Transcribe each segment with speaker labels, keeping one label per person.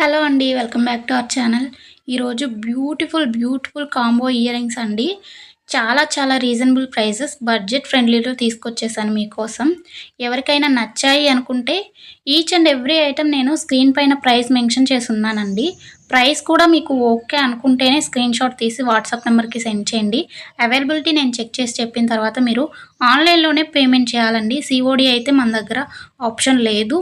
Speaker 1: Hello అండి. Welcome back to our channel. ఈరోజు beautiful combo ear rings అండి. చాలా రీజనబుల్ ప్రైసెస్ బడ్జెట్ ఫ్రెండ్లీలో తీసుకొచ్చేసాను మీకోసం. ఎవరికైనా నచ్చాయి అనుకుంటే ఈచ్ అండ్ ఎవ్రీ ఐటెమ్ నేను స్క్రీన్ పైన ప్రైస్ మెన్షన్ చేసున్నానండి. ప్రైస్ కూడా మీకు ఓకే అనుకుంటేనే స్క్రీన్ షాట్ తీసి వాట్సాప్ నెంబర్‌కి సెండ్ చేయండి. అవైలబిలిటీ నేను చెక్ చేసి చెప్పిన తర్వాత మీరు ఆన్‌లైన్‌లోనే పేమెంట్ చేయాలండి. సీఓడీ అయితే మన దగ్గర ఆప్షన్ లేదు.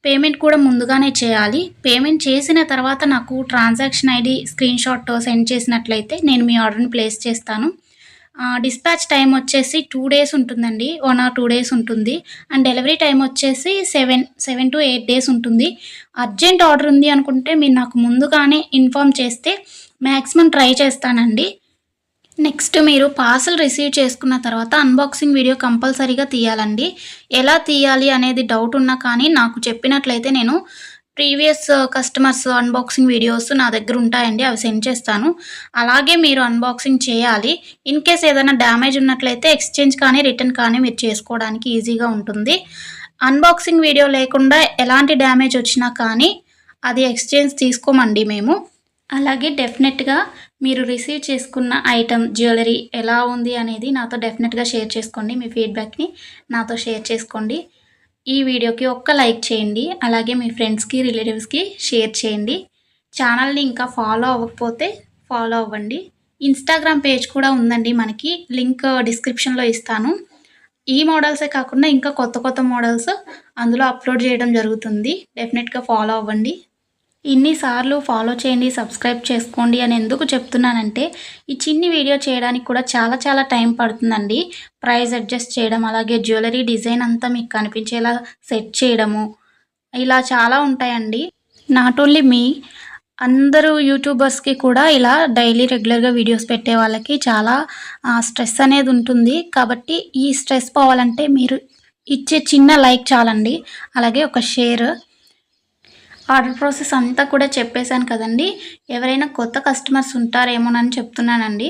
Speaker 1: పేమెంట్ కూడా ముందుగానే చేయాలి. పేమెంట్ చేసిన తర్వాత నాకు ట్రాన్సాక్షన్ ఐడీ స్క్రీన్‌షాట్ సెండ్ చేసినట్లయితే నేను మీ ఆర్డర్‌ని ప్లేస్ చేస్తాను. డిస్పాచ్ టైమ్ వచ్చేసి 2 డేస్ ఉంటుందండి. 1 ఆర్ 2 డేస్ ఉంటుంది. అండ్ డెలివరీ టైమ్ వచ్చేసి 7 to 8 డేస్ ఉంటుంది. అర్జెంట్ ఆర్డర్ ఉంది అనుకుంటే మీరు నాకు ముందుగానే ఇన్ఫార్మ్ చేస్తే మాక్సిమం ట్రై చేస్తానండి. నెక్స్ట్ మీరు పార్సెల్ రిసీవ్ చేసుకున్న తర్వాత అన్బాక్సింగ్ వీడియో కంపల్సరీగా తీయాలండి. ఎలా తీయాలి అనేది డౌట్ ఉన్నా కానీ నాకు చెప్పినట్లయితే నేను ప్రీవియస్ కస్టమర్స్ అన్బాక్సింగ్ వీడియోస్ నా దగ్గర ఉంటాయండి. అవి సెండ్ చేస్తాను. అలాగే మీరు అన్బాక్సింగ్ చేయాలి. ఇన్‌కేస్ ఏదైనా డ్యామేజ్ ఉన్నట్లయితే ఎక్స్‌చేంజ్ కానీ, రిటర్న్ కానీ మీరు చేసుకోవడానికి ఈజీగా ఉంటుంది. అన్బాక్సింగ్ వీడియో లేకుండా ఎలాంటి డ్యామేజ్ వచ్చినా కానీ అది ఎక్స్‌చేంజ్ తీసుకోమండి మేము. అలాగే డెఫినెట్‌గా మీరు రిసీవ్ చేసుకున్న ఐటెమ్ జ్యువెలరీ ఎలా ఉంది అనేది నాతో డెఫినెట్‌గా షేర్ చేసుకోండి. మీ ఫీడ్‌బ్యాక్‌ని నాతో షేర్ చేసుకోండి. ఈ వీడియోకి ఒక్క లైక్ చేయండి. అలాగే మీ ఫ్రెండ్స్‌కి, రిలేటివ్స్‌కి షేర్ చేయండి. ఛానల్‌ని ఇంకా ఫాలో అవ్వకపోతే ఫాలో అవ్వండి. ఇన్‌స్టాగ్రామ్ పేజ్ కూడా ఉందండి మనకి. లింక్ డిస్క్రిప్షన్‌లో ఇస్తాను. ఈ మోడల్సే కాకుండా ఇంకా కొత్త మోడల్స్ అందులో అప్‌లోడ్ చేయడం జరుగుతుంది. డెఫినెట్‌గా ఫాలో అవ్వండి. ఇన్ని సార్లు ఫాలో చేయండి, సబ్స్క్రైబ్ చేసుకోండి అని ఎందుకు చెప్తున్నానంటే, ఈ చిన్ని వీడియో చేయడానికి కూడా చాలా టైం పడుతుందండి. ప్రైస్ అడ్జస్ట్ చేయడం, అలాగే జ్యువెలరీ డిజైన్ అంతా మీకు కనిపించేలా సెట్ చేయడము, ఇలా చాలా ఉంటాయండి. నాట్ ఓన్లీ మీ, అందరూ యూట్యూబర్స్‌కి కూడా ఇలా డైలీ రెగ్యులర్‌గా వీడియోస్ పెట్టే వాళ్ళకి చాలా స్ట్రెస్ అనేది ఉంటుంది. కాబట్టి ఈ స్ట్రెస్ పోవాలంటే మీరు ఇచ్చే చిన్న లైక్ చాలండి. అలాగే ఒక షేర్. ఆర్డర్ ప్రాసెస్ అంతా కూడా చెప్పేశాను కదండీ. ఎవరైనా కొత్త కస్టమర్స్ ఉంటారేమోనని చెప్తున్నానండి.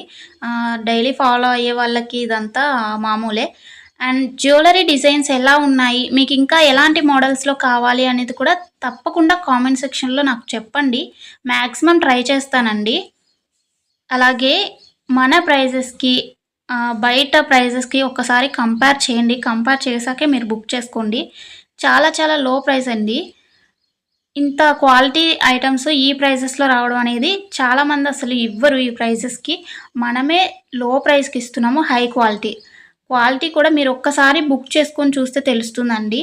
Speaker 1: డైలీ ఫాలో అయ్యే వాళ్ళకి ఇదంతా మామూలే. అండ్ జ్యువెలరీ డిజైన్స్ ఎలా ఉన్నాయి, మీకు ఇంకా ఎలాంటి మోడల్స్‌లో కావాలి అనేది కూడా తప్పకుండా కామెంట్ సెక్షన్‌లో నాకు చెప్పండి. మాక్సిమం ట్రై చేస్తానండి. అలాగే మన ప్రైజెస్‌కి బయట ప్రైజెస్‌కి ఒక్కసారి కంపేర్ చేయండి. కంపేర్ చేశాకే మీరు బుక్ చేసుకోండి. చాలా లో ప్రైస్ అండి. ఇంత క్వాలిటీ ఐటమ్స్ ఈ ప్రైజెస్‌లో రావడం అనేది చాలామంది అసలు ఇవ్వరు ఈ ప్రైజెస్‌కి. మనమే లో ప్రైస్‌కి ఇస్తున్నాము హై క్వాలిటీ. క్వాలిటీ కూడా మీరు ఒక్కసారి బుక్ చేసుకొని చూస్తే తెలుస్తుందండి.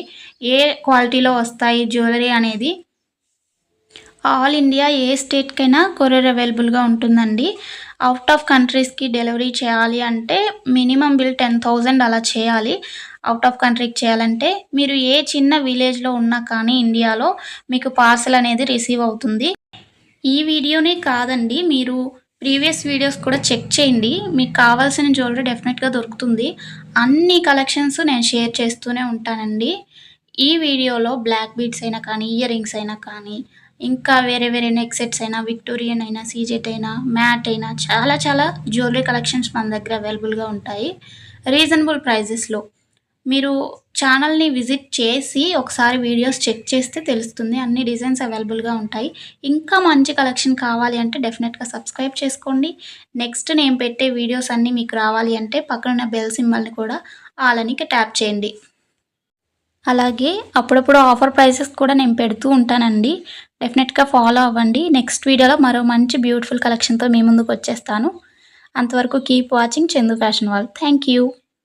Speaker 1: ఏ క్వాలిటీలో వస్తాయి జ్యువెలరీ అనేది. ఆల్ ఇండియా ఏ స్టేట్‌కైనా కొరియర్ అవైలబుల్‌గా ఉంటుందండి. అవుట్ ఆఫ్ కంట్రీస్‌కి డెలివరీ చేయాలి అంటే మినిమమ్ బిల్ 10,000 అలా చేయాలి. అవుట్ ఆఫ్ కంట్రీకి చేయాలంటే మీరు ఏ చిన్న విలేజ్‌లో ఉన్నా కానీ ఇండియాలో మీకు పార్సెల్ అనేది రిసీవ్ అవుతుంది. ఈ వీడియోనే కాదండి, మీరు ప్రీవియస్ వీడియోస్ కూడా చెక్ చేయండి. మీకు కావాల్సిన జ్యువెలరీ డెఫినెట్‌గా దొరుకుతుంది. అన్ని కలెక్షన్స్ నేను షేర్ చేస్తూనే ఉంటానండి. ఈ వీడియోలో బ్లాక్ బీడ్స్ అయినా కానీ, ఇయర్ రింగ్స్ అయినా కానీ, ఇంకా వేరే నెక్ సెట్స్ అయినా, విక్టోరియన్ అయినా, సీజెట్ అయినా, మ్యాట్ అయినా చాలా జ్యువెలరీ కలెక్షన్స్ మన దగ్గర అవైలబుల్‌గా ఉంటాయి. రీజనబుల్ ప్రైజెస్‌లో. మీరు ఛానల్‌ని విజిట్ చేసి ఒకసారి వీడియోస్ చెక్ చేస్తే తెలుస్తుంది. అన్ని డిజైన్స్ అవైలబుల్‌గా ఉంటాయి. ఇంకా మంచి కలెక్షన్ కావాలి అంటే డెఫినెట్‌గా సబ్స్క్రైబ్ చేసుకోండి. నెక్స్ట్ నేను పెట్టే వీడియోస్ అన్నీ మీకు రావాలి అంటే పక్కనున్న బెల్ సింబల్‌ని కూడా ఆల్ అని ట్యాప్ చేయండి. అలాగే అప్పుడప్పుడు ఆఫర్ ప్రైసెస్ కూడా నేను పెడుతూ ఉంటానండి. డెఫినెట్‌గా ఫాలో అవ్వండి. నెక్స్ట్ వీడియోలో మరో మంచి బ్యూటిఫుల్ కలెక్షన్‌తో మీ ముందుకు వచ్చేస్తాను. అంతవరకు keep watching Chandu fashion world. Thank you.